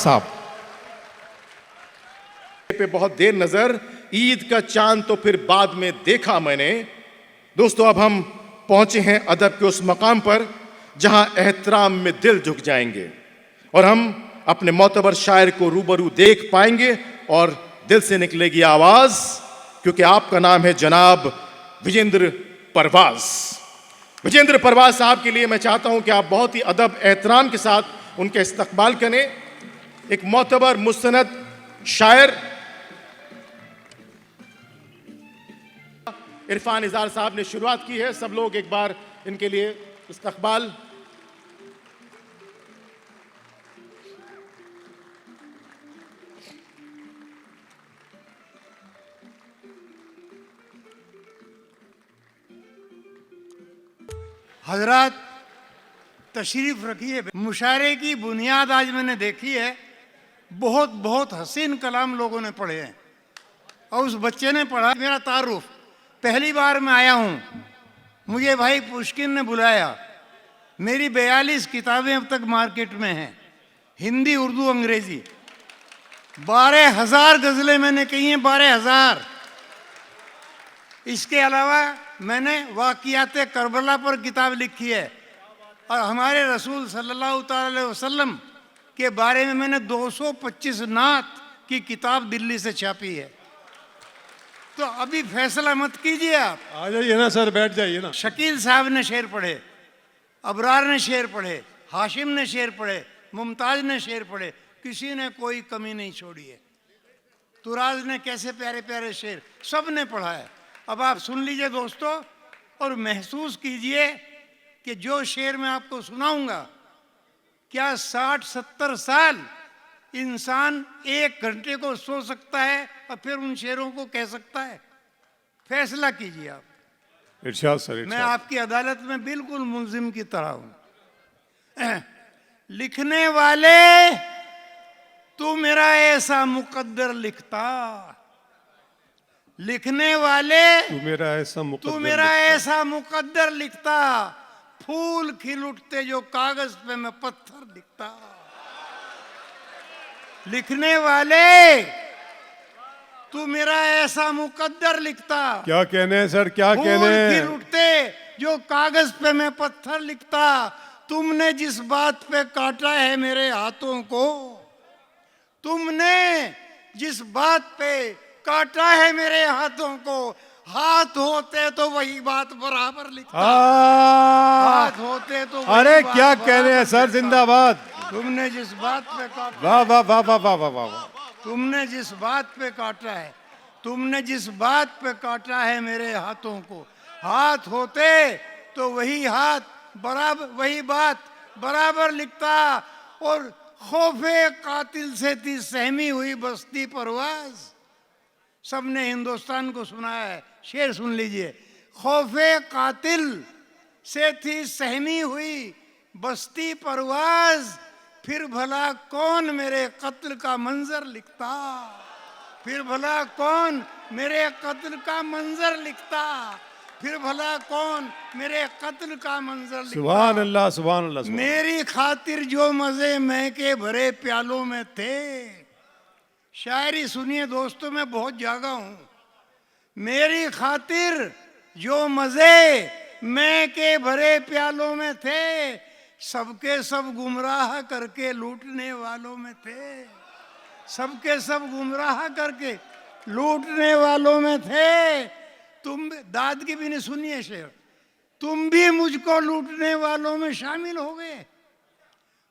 साहब पे बहुत देर नजर, ईद का चांद तो फिर बाद में देखा मैंने। दोस्तों, अब हम पहुंचे हैं अदब के उस मकाम पर जहां एहतराम में दिल झुक जाएंगे और हम अपने मोतबर शायर को रूबरू देख पाएंगे और दिल से निकलेगी आवाज, क्योंकि आपका नाम है जनाब विजेंद्र परवाज। विजेंद्र परवाज साहब के लिए मैं चाहता हूं कि आप बहुत ही अदब एहतराम के साथ उनके इस्तकबाल करें। एक मोतबर मुस्तनद शायर इरफान इजार साहब ने शुरुआत की है। सब लोग एक बार इनके लिए इस्तकबाल। हजरात तशरीफ रखिए। मुशायरे की बुनियाद आज मैंने देखी है। बहुत बहुत हसीन कलाम लोगों ने पढ़े हैं और उस बच्चे ने पढ़ा। मेरा तारुफ, पहली बार मैं आया हूँ, मुझे भाई पुष्किन ने बुलाया। मेरी 42 किताबें अब तक मार्केट में हैं, हिंदी, उर्दू, अंग्रेजी। 12,000 गज़लें मैंने कही हैं, 12,000। इसके अलावा मैंने वाक़ियात करबला पर किताब लिखी है और हमारे रसूल सल्लल्लाहु अलैहि वसल्लम के बारे में मैंने 225 नात की किताब दिल्ली से छापी है। तो अभी फैसला मत कीजिए, आप आ जाइए ना सर, बैठ जाइए ना। शकील साहब ने शेर पढ़े, अबरार ने शेर पढ़े, हाशिम ने शेर पढ़े, मुमताज ने शेर पढ़े, किसी ने कोई कमी नहीं छोड़ी है। तुराज ने कैसे प्यारे प्यारे शेर, सब ने पढ़ा है। अब आप सुन लीजिए दोस्तों और महसूस कीजिए कि जो शेर मैं आपको सुनाऊंगा, क्या 60-70 साल इंसान 1 घंटे को सो सकता है और फिर उन शेरों को कह सकता है? फैसला कीजिए आप। इरशाद सर, मैं इरशाद। आपकी अदालत में बिल्कुल मुल्जिम की तरह हूं। लिखने वाले, तू मेरा ऐसा मुकद्दर लिखता। लिखने वाले, तू मेरा ऐसा मुकद्दर तू मेरा लिखता। ऐसा मुकद्दर लिखता। फूल खिल उठते जो कागज पे मैं पत्थर लिखता। लिखने वाले, तू मेरा ऐसा मुकद्दर लिखता। क्या कहने हैं सर, क्या कहने फूल खिल हैं? उठते जो कागज पे मैं पत्थर लिखता। तुमने जिस बात पे काटा है मेरे हाथों को, तुमने जिस बात पे काटा है मेरे हाथों को, हाथ होते तो वही बात बराबर लिखता। हाथ होते तो वही अरे बात क्या बराबर कहने हैं सर, लिखता। जिंदाबाद। तुमने जिस बात पे काटा, वाह वाह वाह वाह वाह वाह वाह। तुमने जिस बात पे काटा है, तुमने जिस बात पे काटा है मेरे हाथों को, हाथ होते तो वही हाथ बराबर, वही बात बराबर लिखता। और खौफे कातिल से थी सहमी हुई बस्ती परवाज। सबने हिंदुस्तान को सुना है, शेर सुन लीजिए। खौफे कातिल से थी सहमी हुई बस्ती परवाज, फिर भला कौन मेरे कत्ल का मंजर लिखता। फिर भला कौन मेरे कत्ल का मंजर लिखता। फिर भला कौन मेरे कत्ल का मंजर लिखता। सुभान अल्लाह, सुभान अल्लाह, सुभान। मेरी खातिर जो मजे मैं के भरे प्यालों में थे। शायरी सुनिए दोस्तों, मैं बहुत जागा हूं। मेरी खातिर जो मजे मैं के भरे प्यालों में थे, सबके सब गुमराह करके लूटने वालों में थे। सबके सब गुमराह करके लूटने वालों में थे। तुम दाद की भी नहीं सुनिए शेर, तुम भी मुझको लूटने वालों में शामिल हो गए।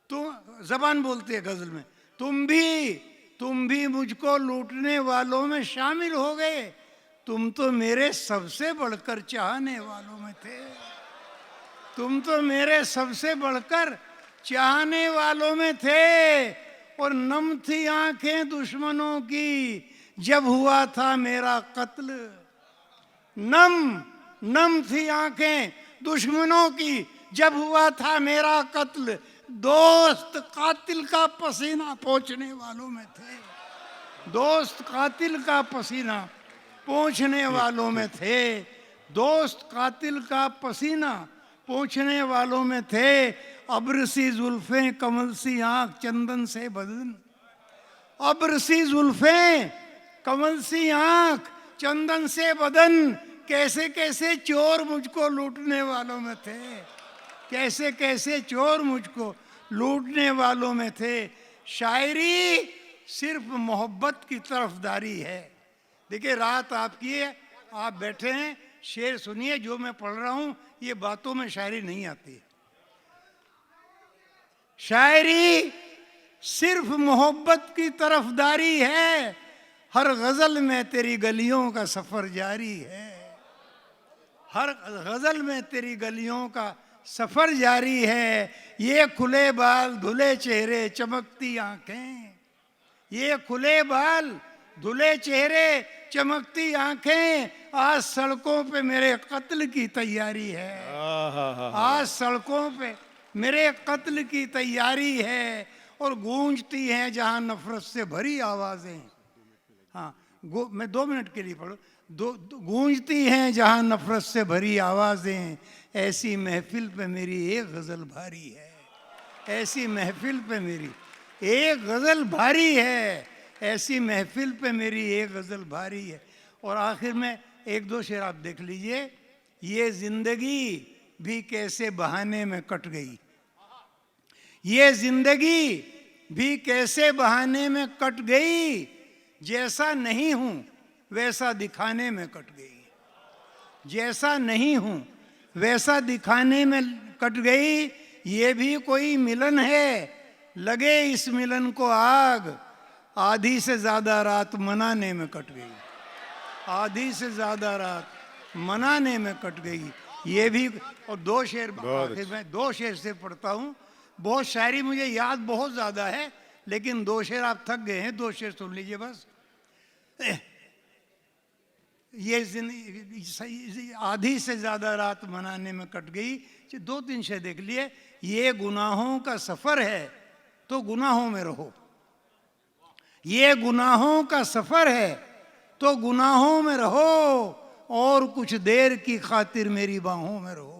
तुम जबान बोलती है गजल में, तुम भी मुझको लूटने वालों में शामिल हो गए। तुम तो मेरे सबसे बढ़कर चाहने वालों में थे। तुम तो मेरे सबसे बढ़कर चाहने वालों में थे। और नम थी आंखें दुश्मनों की जब हुआ था मेरा कत्ल। नम थी आंखें दुश्मनों की जब हुआ था मेरा कत्ल। दोस्त कातिल का पसीना पोंछने वालों में थे। दोस्त कातिल का पसीना पोंछने वालों में थे। दोस्त कातिल का पसीना पोंछने वालों में थे। अब्र सी जुल्फें, कमल सी आंख, चंदन से बदन। अब्र सी जुल्फें, कमल सी आंख, चंदन से बदन, कैसे कैसे चोर मुझको लूटने वालों में थे, कैसे कैसे चोर मुझको लूटने वालों में थे। शायरी सिर्फ मोहब्बत की तरफदारी है। देखिए रात आपकी है, आप बैठे हैं, शेर सुनिए, जो मैं पढ़ रहा हूं ये बातों में शायरी नहीं आती है। शायरी सिर्फ मोहब्बत की तरफदारी है, हर गजल में तेरी गलियों का सफर जारी है, हर गजल में तेरी गलियों का सफर जारी है। ये खुले बाल धुले चेहरे चमकती आंखें, ये खुले बाल धुले चेहरे चमकती आंखें, आज सड़कों पे मेरे कत्ल की तैयारी है, आज सड़कों पे मेरे कत्ल की तैयारी है। और गूंजती हैं जहां नफरत से भरी आवाजें, हाँ मैं 2 मिनट के लिए पढ़ू। गूंजती हैं जहां नफरत से भरी आवाजें, ऐसी महफिल पे मेरी एक गजल भारी है, ऐसी महफिल पे मेरी एक गजल भारी है, ऐसी महफिल पे मेरी एक गजल भारी है। और आखिर में 1-2 शेर आप देख लीजिए। ये जिंदगी भी कैसे बहाने में कट गई, ये जिंदगी भी कैसे बहाने में कट गई, जैसा नहीं हूं वैसा दिखाने में कट गई, जैसा नहीं हूं वैसा दिखाने में कट गई। ये भी कोई मिलन है, लगे इस मिलन को आग, आधी से ज्यादा रात मनाने में कट गई, आधी से ज्यादा रात मनाने में कट गई। ये भी। और 2 शेर आखिर में 2 शेर से पढ़ता हूँ। बहुत शायरी मुझे याद बहुत ज्यादा है, लेकिन 2 शेर आप थक गए हैं, 2 शेर सुन लीजिए बस। ये आधी से ज्यादा रात मनाने में कट गई। 2-3 शेर देख लिए। ये गुनाहों का सफर है तो गुनाहों में रहो, ये गुनाहों का सफर है तो गुनाहों में रहो, और कुछ देर की खातिर मेरी बाहों में रहो।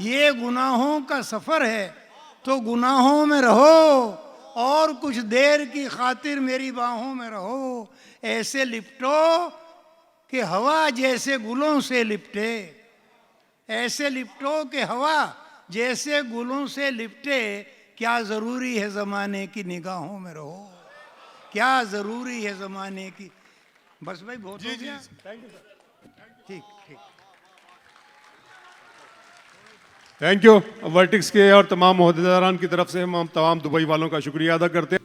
ये गुनाहों का सफर है तो गुनाहों में रहो, और कुछ देर की खातिर मेरी बाहों में रहो। ऐसे लिपटो कि हवा जैसे गुलों से लिपटे, ऐसे लिपटो कि हवा जैसे गुलों से लिपटे। क्या जरूरी है जमाने की निगाहों में रहो, क्या जरूरी है जमाने की। बस भाई बहुत हो गया। ठीक ठीक। Thank you. वर्टिक्स के और तमाम ओहदेदारान की तरफ से हम तमाम दुबई वालों का शुक्रिया अदा करते हैं।